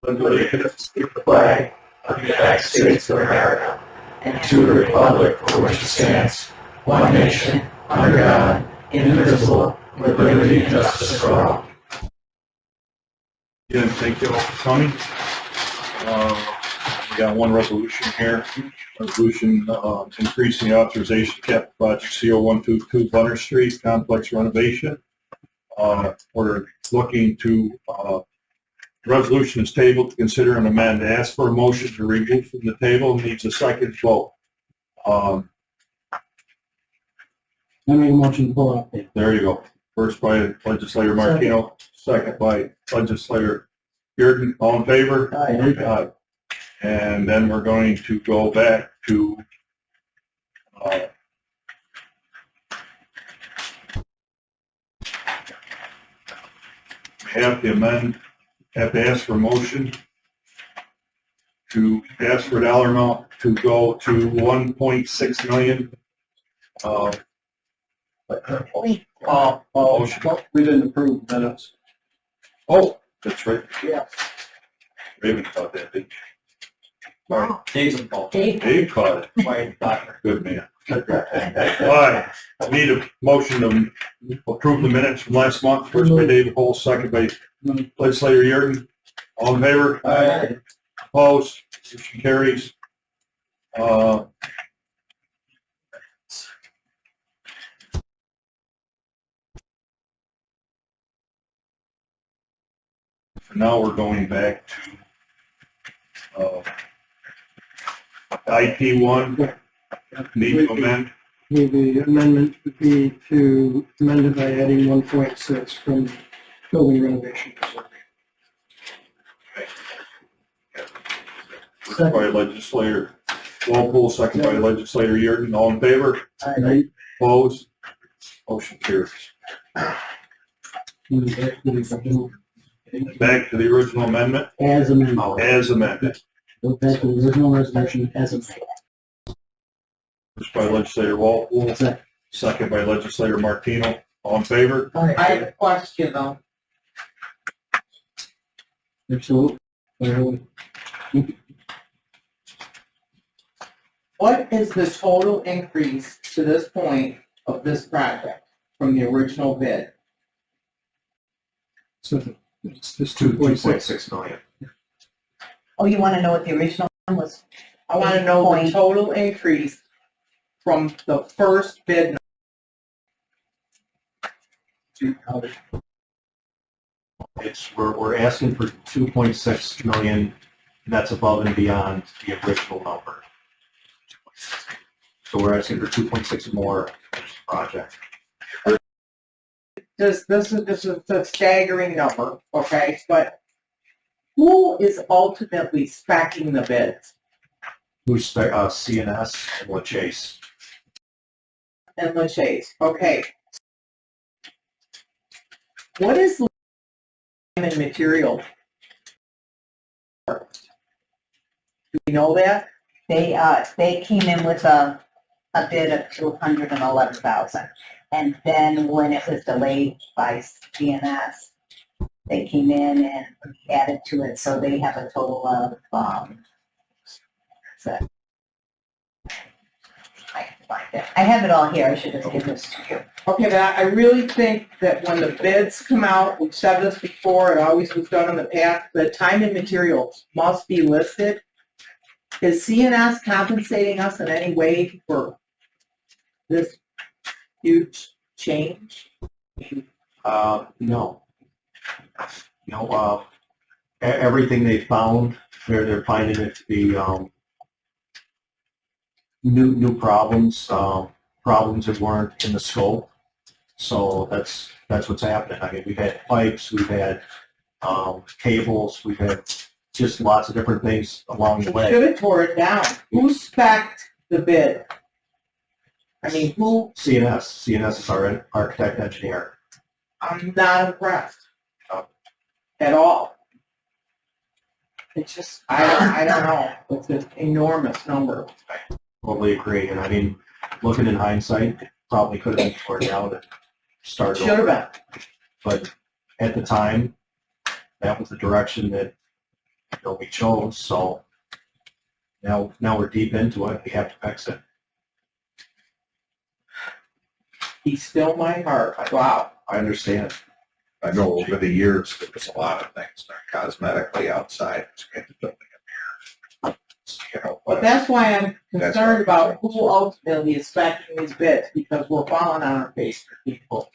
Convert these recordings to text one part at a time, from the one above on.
allegiance to the flag of the United States of America and to the republic for which it stands, one nation, under God, indivisible, with liberty and justice for all. Again, thank you all for coming. We got one resolution here. Resolution increasing the authorization cap project CO122 Bunner Street complex renovation. We're looking to, the resolution is tabled to consider and amend. Ask for a motion to remove from the table. Needs a second vote. I make a motion to pull out there. There you go. First by legislator Martino, second by legislator Bearden. All in favor? Aye. Aye. And then we're going to go back to have to ask for a motion to ask for dollar amount to go to 1.6 million. Motion. We didn't approve minutes. Oh, that's right. Yeah. Raven caught that, didn't you? Sorry. Dave's involved. Dave caught it. My doctor. Good man. All right, I need a motion to approve the minutes from last month. First by David Hole, second by legislator Yearden. All in favor? Aye. Opposed? Motion carries. Now we're going back to IT1. Need to amend. The amendment would be to amend it by adding 1.6 from building renovation. First by legislator Walpole, second by legislator Yearden. All in favor? Aye. Opposed? Motion carries. Back to the original amendment. As amended. As amended. Go back to the original resolution as amended. First by legislator Walpole, second by legislator Martino. All in favor? I have a question though. Absolutely. What is the total increase to this point of this project from the original bid? So it's 2.6 million. Oh, you want to know what the original one was? I want to know the total increase from the first bid. We're asking for 2.6 million, and that's above and beyond the original number. So we're asking for 2.6 more for this project. This is a staggering number, okay, but who is ultimately speccing the bids? Who's CNS and Chase? And Lachase, okay. What is time and material? Do you know that? They came in with a bid of $211,000, and then when it was delayed by CNS, they came in and added to it, so they have a total of I have it all here. I should just give this to you. Okay, but I really think that when the bids come out, we've said this before, it always was done in the past, the time and materials must be listed. Is CNS compensating us in any way for this huge change? No. Everything they found, they're finding it to be new problems, problems that weren't in the scope. So that's what's happening. I mean, we've had pipes, we've had cables, we've had just lots of different things along the way. Should have tore it down. Who spec'd the bid? I mean, who? CNS is our architect engineer. I'm not impressed at all. It's just, I don't know. It's an enormous number. Totally agree. And I mean, looking in hindsight, probably could have been torn down and started Should have been. But at the time, that was the direction that we chose, so now we're deep into it, we have to fix it. He's still my heart. Wow. I understand. I know over the years, there was a lot of things that are cosmetically outside. You know, But that's why I'm concerned about who ultimately is specking these bids, because we're falling on our face for people.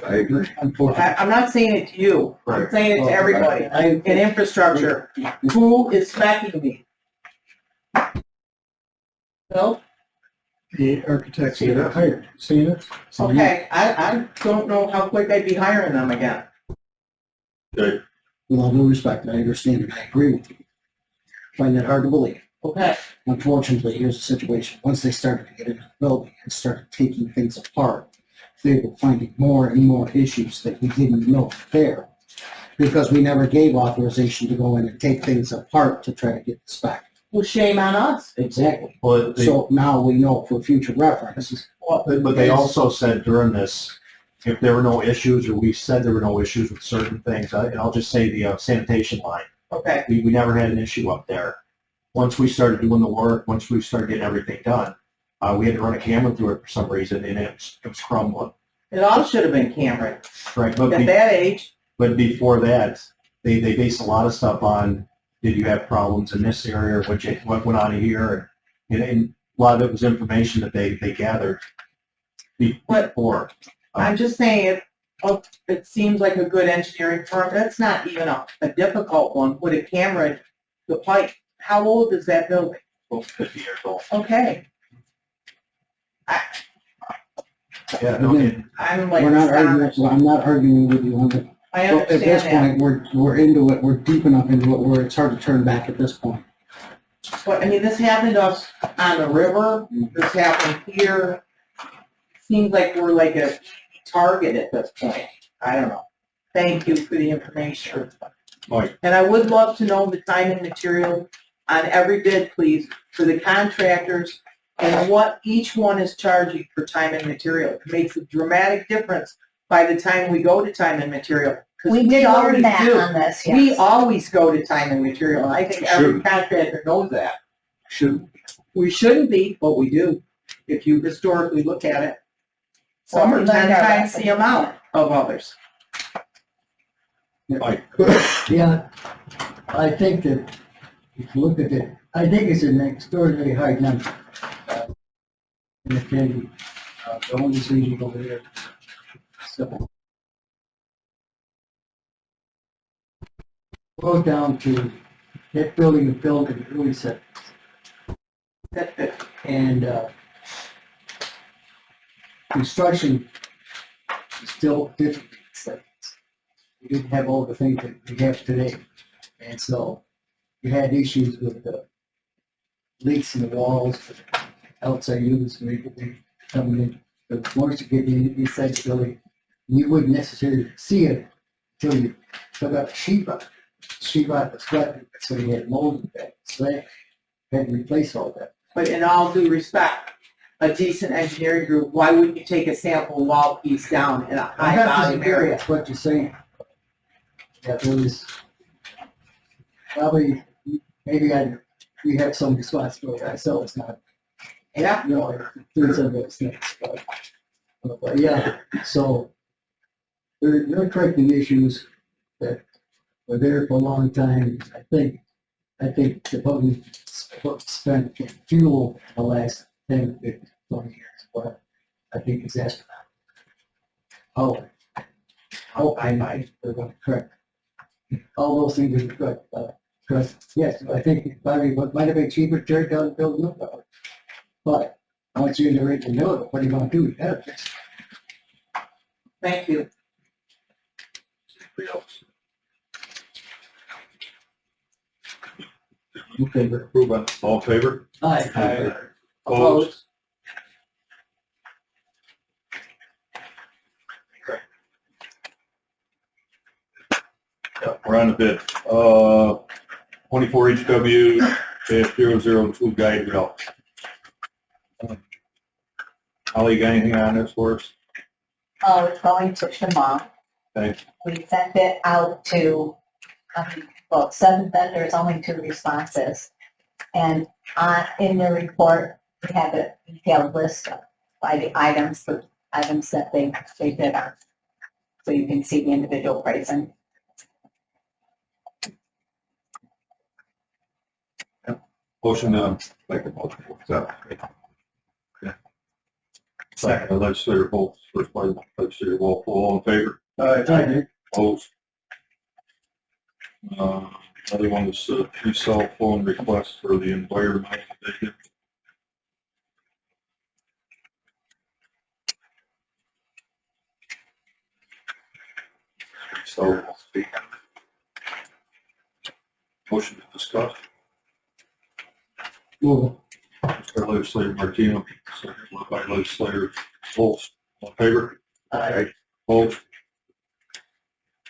I agree. Unfortunately. I'm not saying it to you, I'm Right. saying it to everybody in infrastructure. Who is specking me? Bill? The architects that are hired, seen it? Okay, I don't know how quick I'd be hiring them again. Okay, With all due respect, I understand and I agree with you. Find that hard to believe. Okay, Unfortunately, here's the situation. Once they started to get into the building and started taking things apart, they were finding more and more issues that we didn't know were there. Because we never gave authorization to go in and take things apart to try to get this back. well, shame on us. Exactly. But they, So now we know for future reference. but they also said during this, if there were no issues, or we said there were no issues with certain things, and I'll just say the sanitation line, Okay, we never had an issue up there. Once we started doing the work, once we started getting everything done, we had to run a camera through it for some reason, and it was crumbling. it all should have been Cameron. Right, but At that age, but before that, they base a lot of stuff on, did you have problems in this area, what went on here, and a lot of it was information that they gathered before. I'm just saying, it seems like a good engineering firm. That's not even a difficult one. Would it Cameron, the pipe, how old is that building? 50 years old. Okay, Yeah, no, I'm like We're not arguing, astonished. well, I'm not arguing with you on it. I At this understand point, we're into it, we're deep enough into it where it's hard to turn back at this point. that. But, I mean, this happened to us on the river. This happened here. Seems like we're like a target at this point. I don't know. Thank you for the information. Mike. And I would love to know the time and material on every bid, please, for the contractors and what each one is charging for time and material. It makes a dramatic difference by the time we go to time and material. 'Cause We did always learn that do. on this, We yes. always go to time and material, and I think every Should. contractor knows that. should, We shouldn't be, but we do, if you historically look at it. Some Well, are we learned 10 our times lesson. the amount of others. Mike, Yeah, I think that if you look at it, I think it's an extraordinarily high number. And it can be, the only reason over there. So. Goes down to that building is built in the early seventies. That's it. And, construction is still different. We didn't have all the things that we have today. And so we had issues with the leaks in the walls, outside units, maybe coming in. But once you get inside the building, you wouldn't necessarily see it until you took out the sheetrock. Sheetrock was wet, so you had mold in that slab. Had to replace all that. But in all due respect, a decent engineering group, why wouldn't you take a sample wall piece down in a high I'm not volume disagreeing area? with what you're saying. That there was probably, maybe we have some responsibility ourselves, not, Yeah, you know, doing some of those things, but yeah, so they're correcting issues that were there for a long time. I think the public spent to fuel the last 10, 15, 20 years, but I think it's astronomical. They're going to correct. All those things are correct, because, yes, I think it probably might have been cheaper to tear down and build a new building. But once you're in the right to build it, what are you going to do? You gotta fix it. thank you. Okay, approve on, all in favor? aye. Opposed? Yeah, we're on the bid. 24 HW -002 guide rail. Holly, you got anything on this for us? Oh, it's going to Shema. Okay. We sent it out to, well, 7 vendors, only 2 responses. And in the report, we have a detailed list by the items that they bid on. So you can see the individual pricing. Motion to make a motion to accept. Second by legislator Holt, first by legislator Walpole, all in favor? Aye. Opposed? Another one was 3 cell phone requests for the environmental division. So, motion to discuss. Move. By legislator Martino, second by legislator Holt, all in favor? Aye. Opposed?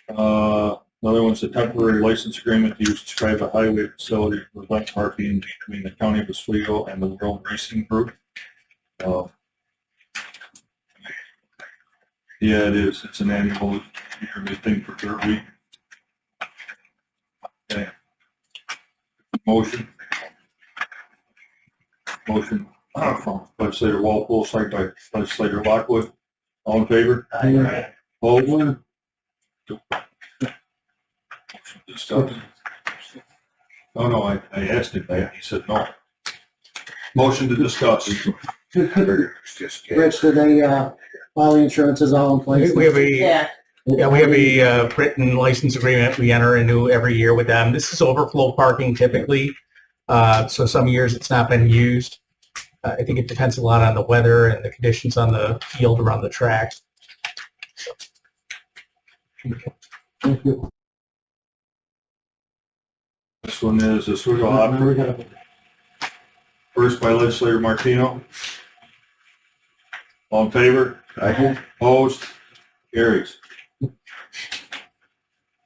Another one's a temporary license agreement to use describe a highway facility for event parking between the county of Oswego and the World Racing Group. Yeah, it is. It's an annual yearly thing for third week. Okay. Motion from legislator Walpole, second by legislator Lockwood. All in favor? Aye. Opposed? Discuss. Oh, no, I asked him that. He said no. Motion to discuss. Just Rich, do they, all the insurance is all in place? We have a, Yeah. we have a written license agreement we enter into every year with them. This is overflow parking typically. So some years it's not been used. I think it depends a lot on the weather and the conditions on the field around the track. Thank you. This one is Oswego Opera, first by legislator Martino. All in favor? Opposed? Carries.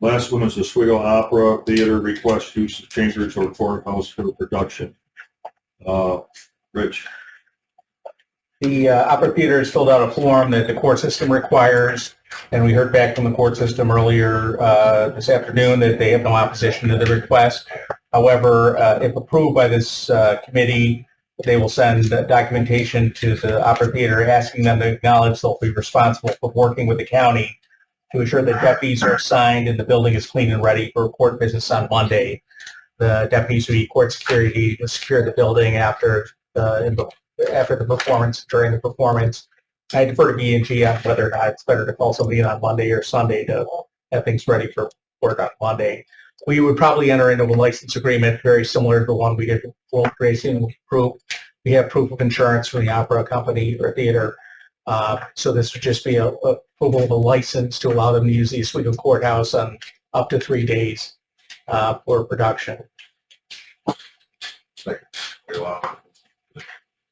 Last one is Oswego Opera Theater request use of chambers or courthouse for production. Rich. The Opera Theater has filled out a form that the court system requires, and we heard back from the court system earlier this afternoon that they have no opposition to the request. However, if approved by this committee, they will send documentation to the Opera Theater asking them to acknowledge they'll be responsible for working with the county to ensure that deputies are assigned and the building is clean and ready for court business on Monday. The deputies will be court security to secure the building after the performance, during the performance. I defer to B&G on whether or not it's better to call somebody in on Monday or Sunday to have things ready for work on Monday. We would probably enter into a license agreement very similar to the one we did with World Racing. We have proof of insurance from the opera company or theater. So this would just be a approval of a license to allow them to use the Oswego courthouse on up to 3 days for production.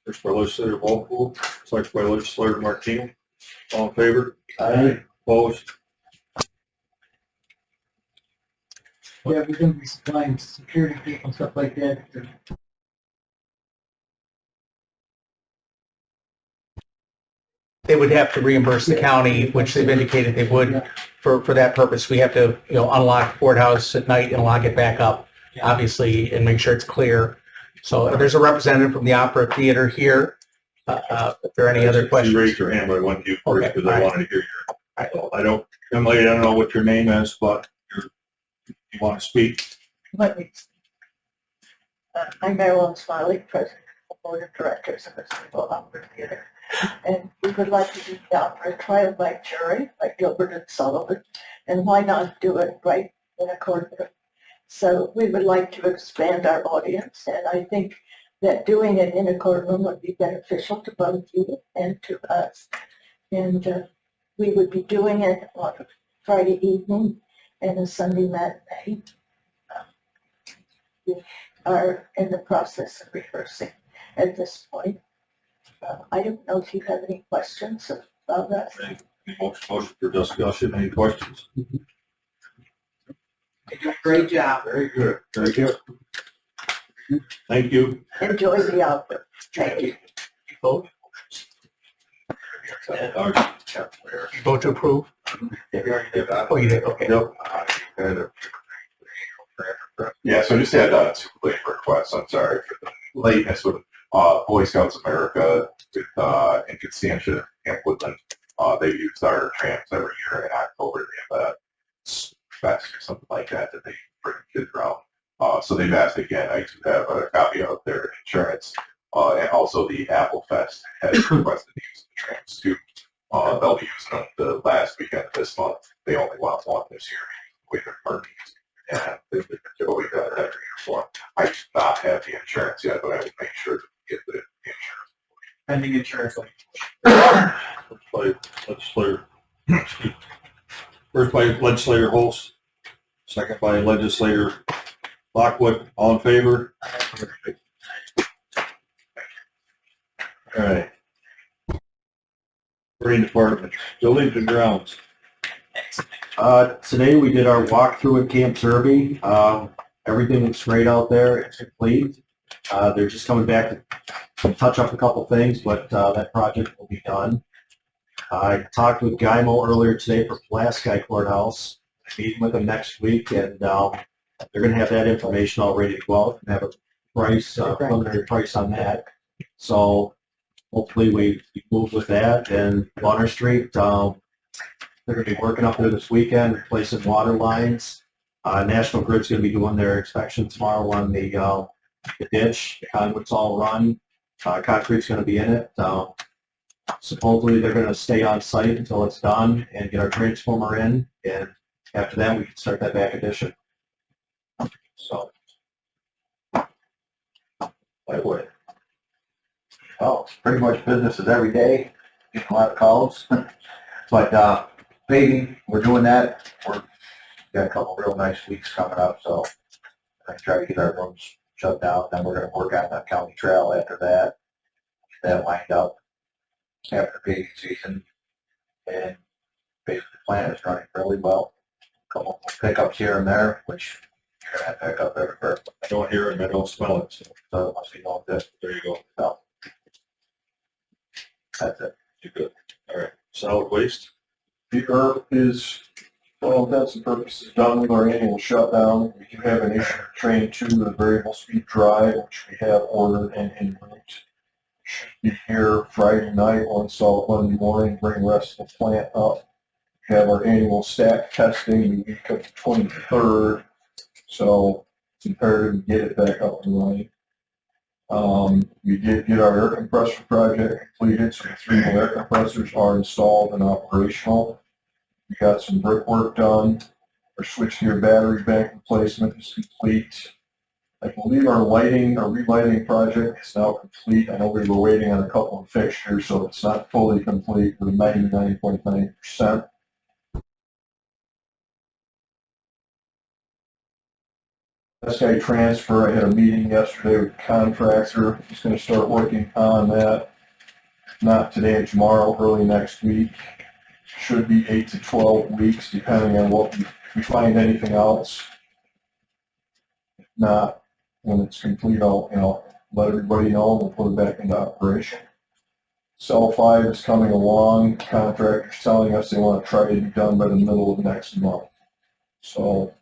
First by legislator Walpole, second by legislator Martino. All in favor? Aye. Opposed? Yeah, we're gonna be supplying security people and stuff like that. They would have to reimburse the county, which they've indicated they would. For that purpose, we have to, unlock the courthouse at night and lock it back up, obviously, and make sure it's clear. So there's a representative from the Opera Theater here. If there are any other questions. You raised your hand, but I went to you first Okay, because all I right. wanted to hear your, Emily, I don't know what your name is, but you want to speak? I'm Marilyn Smiley, President of the Board of Directors of the Oswego Opera Theater. And we would like to do the opera trial by jury, like Gilbert and Sullivan. And why not do it right in a courtroom? So we would like to expand our audience, and I think that doing it in a courtroom would be beneficial to both you and to us. And we would be doing it on a Friday evening and a Sunday matinee. We are in the process of rehearsing at this point. I don't know if you have any questions about that. Motion for discussion. Any questions? Great job. Very good. Very good. Thank you. Enjoy the opera. Thank you. Vote to approve? Oh, you did, okay. Yep. Yeah, so I just had two late requests. I'm sorry for the lateness with Boy Scouts America with in Constantia and Woodland. They used our trams every year in October. They have a fest or something like that that they bring kids around. So they've asked again. I do have a copy of their insurance. And also the Apple Fest has requested to use the trams too. They'll be using them the last weekend of this month. They only want one this year. With their parties. And they've always got it every year for them. I do not have the insurance yet, but I will make sure to get the insurance. Pending insurance. Legislator. First by legislator Holst, second by legislator Lockwood. All in favor? All right. Marine Department, buildings and grounds. Today we did our walkthrough at Camp Derby. Everything looks great out there. It's complete. They're just coming back to touch up a couple things, but that project will be done. I talked with Gymo earlier today for Pulaski Courthouse. I'm meeting with them next week, and they're going to have that information all ready to go out and have a price, preliminary price on that. So hopefully we move with that. And Bonner Street, they're going to be working up there this weekend, replacing water lines. National Grid's going to be doing their inspection tomorrow on the ditch. The conduit's all run. Concrete's going to be in it. Supposedly they're going to stay on site until it's done and get our transformer in. And after that, we can start that back addition. So, That way. Well, it's pretty much business as every day. Getting a lot of calls. But paving, we're doing that. We're got a couple real nice weeks coming up, so I try to get our roads shut down. Then we're going to work on the county trail after that. Get that lined up after paving season. And basically the plant is running really well. Couple pickups here and there, which you're going to have to pick up everywhere. I don't hear it and I don't smell it, So it must be all good. there you go. So that's it. You're good. All right. Solid waste. The ERP is, for all intents and purposes, done with our annual shutdown. We do have an issue with Train 2, the variable speed drive, which we have ordered and en route. Should be here Friday night, we'll install it Monday morning, bring the rest of the plant up. We have our annual stack testing the week of the 23rd, so it's imperative to get it back up and running. We did get our air compressor project completed, so the 3 new air compressors are installed and operational. We got some brickwork done. Our switchgear battery bank replacement is complete. I believe our relighting project is now complete. I know we were waiting on a couple of fixtures, so it's not fully complete. We're 99.9%. SI transfer, I had a meeting yesterday with the contractor. He's going to start working on that. Not today, or tomorrow, early next week. Should be 8 to 12 weeks, depending on what we find anything else. If not, when it's complete, I'll let everybody know and we'll put it back into operation. Cell 5 is coming along. Contractor's telling us they want to try to be done by the middle of next month. So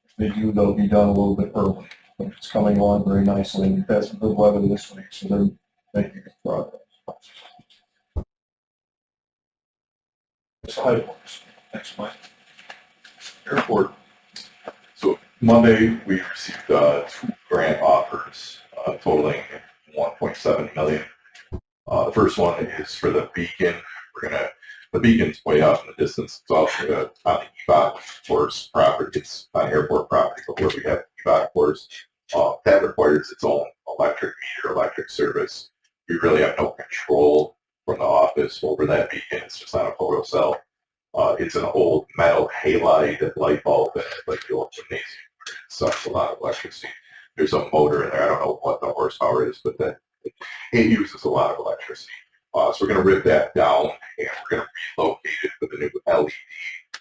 if they do, they'll be done a little bit early. But it's coming along very nicely. We've had some good weather this week, so they're making good progress. Sidewalks, next month. Airport. So Monday, we received 2 grant offers totaling $1.7 million. The first one is for the beacon. The beacon's way off in the distance. It's off on the EVOC course property. It's on airport property, but where we have EVOC course, that requires its own electric meter, electric service. We really have no control from the office over that beacon. It's just on a photo cell. It's an old metal halide light bulb that like the old gymnasium. It sucks a lot of electricity. There's a motor in there. I don't know what the horsepower is, but it uses a lot of electricity. So we're going to rip that down and we're going to relocate it with a new LED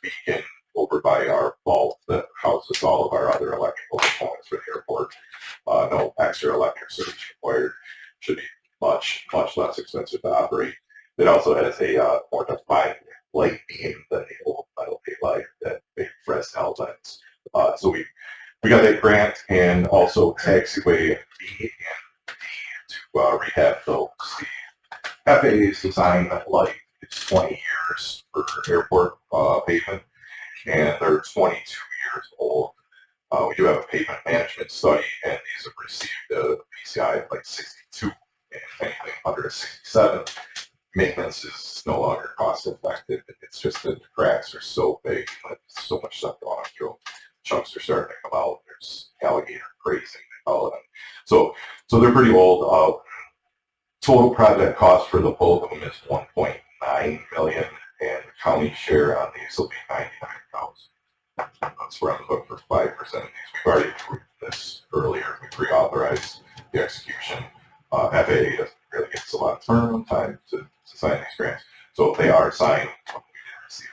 beacon over by our vault that houses all of our other electrical components for the airport. No extra electric service required. Should be much, much less expensive to operate. It also has a more defined light beam than the old metal halide that big Fresnel lens. So we we got that grant and also taxiway B and D to rehab those. The FAA's design life is 20 years for airport pavement, and they're 22 years old. We do have a pavement management study, and these have received a PCI of like 62, and anything under a 67. Maintenance is no longer cost effective. It's just that the cracks are so big, there's so much stuff going through. Chunks are starting to come out. There's alligator grazing, they call it. So they're pretty old. Total project cost for the both of them is 1.9 million, and the county share on these will be 99,000. That's where I'm looking for 5% of these. We've already approved this earlier. We pre-authorized the execution. FAA doesn't really get a lot of turnaround time to sign these grants. So if they are signed, we did receive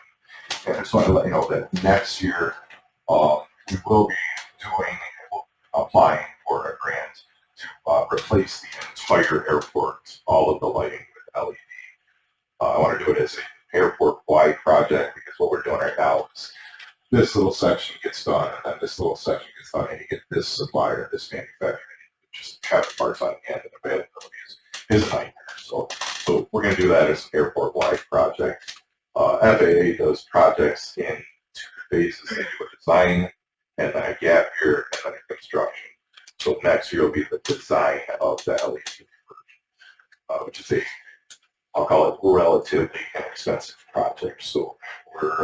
them. And I just want to let you know that next year, we will be applying for a grant to replace the entire airport, all of the lighting with LED. I want to do it as an airport-wide project because what we're doing right now is this little section gets done, and then this little section gets done, and you get this supplier, this manufacturer, just have the parts on hand, and availability is a nightmare. So we're going to do that as an airport-wide project. FAA does projects in 2 phases. They do a design, and then a gap year, and then a construction. So next year will be the design of the LED version, which is I'll call it relatively inexpensive project. So we're,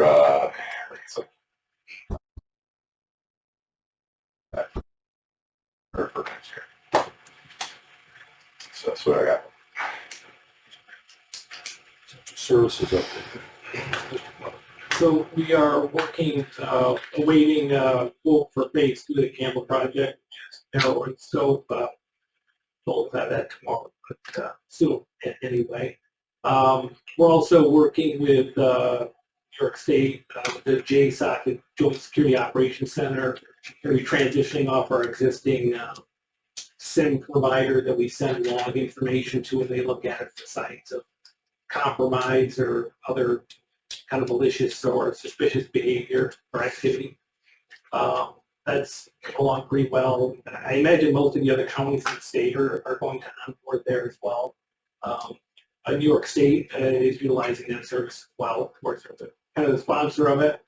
for next year. So that's what I got. Services update. So we are working, awaiting quote for phase 2 of the Campbell project, narrow in scope. We'll have that tomorrow, but soon anyway. We're also working with New York State, the JSOC, the Joint Security Operations Center. We're transitioning off our existing SIM provider that we send log information to, and they look at it for signs of compromise or other kind of malicious or suspicious behavior or activity. That's along pretty well. I imagine most of the other counties in the state are going to onboard there as well. New York State is utilizing that service as well. Of course, they're kind of the sponsor of it.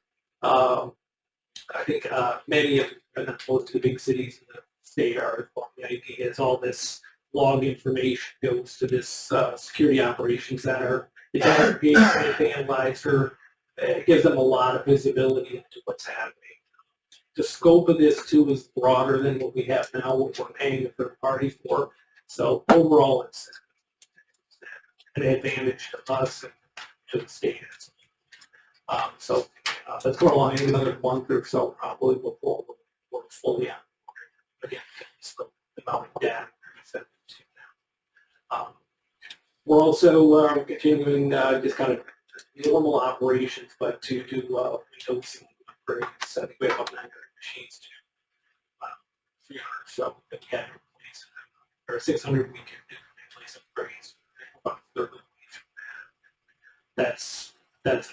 I think many of, not most of the big cities in the state are. The idea is all this log information goes to this security operations center. It aggregates it, analyzer. It gives them a lot of visibility into what's happening. The scope of this too is broader than what we have now, what we're paying a third party for. So overall, it's an advantage to us and to the state. So that's going along in another month or so, probably before we're fully on. Again, the amount of data we send to them. We're also continuing just kind of normal operations, but to do Windows upgrades. I think we have about 900 machines to 300 or so that we can replace, or 600 we can replace upgrades. About 30. That's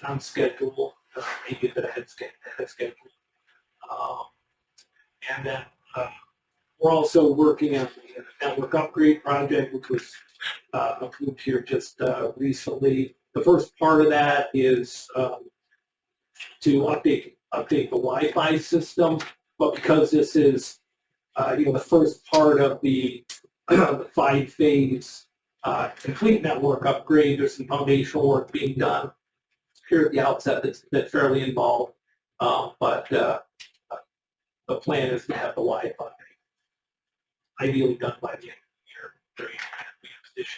on schedule, maybe a bit ahead of schedule. And then we're also working on the network upgrade project, which was approved here just recently. The first part of that is to update the Wi-Fi system, but because this is the first part of the 5-phase complete network upgrade, there's some foundational work being done here at the outset that's fairly involved, but the plan is to have the Wi-Fi ideally done by the end of the year.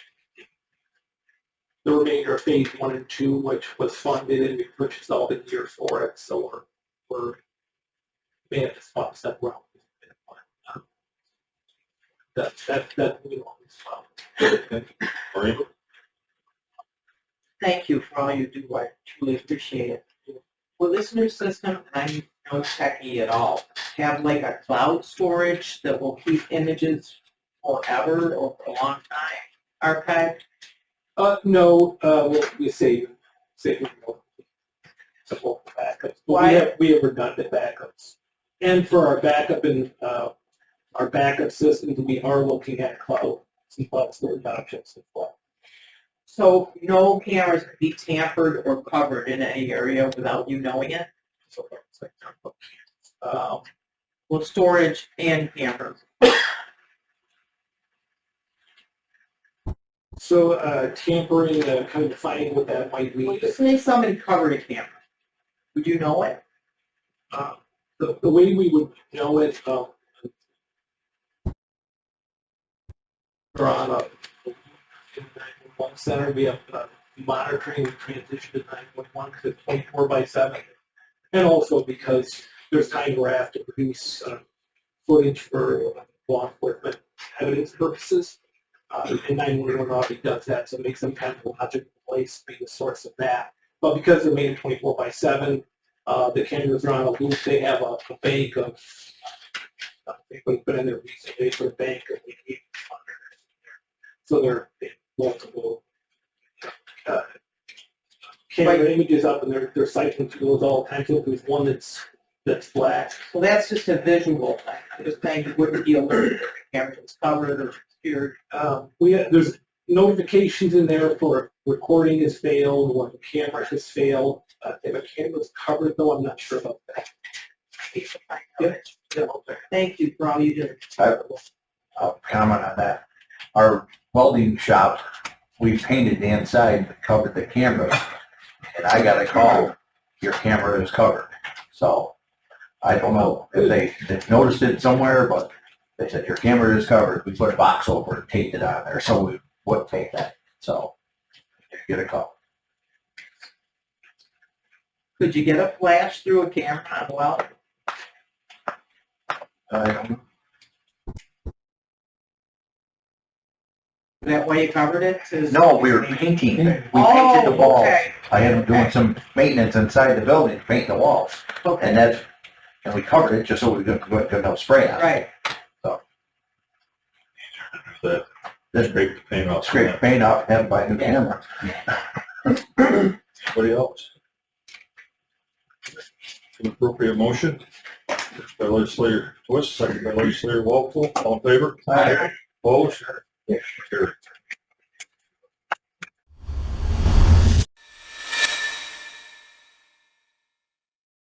The remainder of phase 1 and 2, which was funded, and we purchased all the gear for it, so we're may have to swap stuff around. That's moving on as well. Thank you for all you do. I truly appreciate it. Will this new system, and I'm no techie at all, have like a cloud storage that will keep images forever or for a long time archived? No, we save simple backups. We have redundant backups. And for our backup and, our backup systems, we are looking at cloud, some cloud storage options as well. So no cameras could be tampered or covered in any area without you knowing it? Well, storage and cameras. So, tampering, kind of defining what that might mean. Say somebody covered a camera. Would you know it? The way we would know it, we're on a in the 911 center, we have monitoring the transition to 911 because it's 24/7. And also because there's time where I have to produce footage for law enforcement evidence purposes. And 911 already does that, so it makes them kind of a logical place to be the source of that. But because they're made 24/7, the cameras are on a loop. They have a bank of, they've been in there recently for a bank of 800. So there are multiple camera images up, and they're cycling through those all the time. So if there's one that's black. Well, that's just a visual thing. I'm just saying it wouldn't be alert if the camera was covered or obscured. There's notifications in there for recording has failed or the camera has failed. If a camera's covered, though, I'm not sure about that. Thank you for all you do. I'll comment on that. Our welding shop, we painted the inside, covered the cameras, and I got a call, your camera is covered. So I don't know if they've noticed it somewhere, but they said your camera is covered. We put a box over it, taped it on there, so we wouldn't take that. So you get a call. Could you get a flash through a camera on weld? I don't know. Is that why you covered it? No, we were painting. We painted the walls. Okay. I had them doing some maintenance inside the building, painting the walls. Okay. And we covered it just so we couldn't have spray on it. Right. Just scrape the paint off. Scrape the paint off, have to buy a new camera. Anybody else? An appropriate motion by legislator Twist, second by legislator Walpole, all in favor? Aye. Opposed? Carried.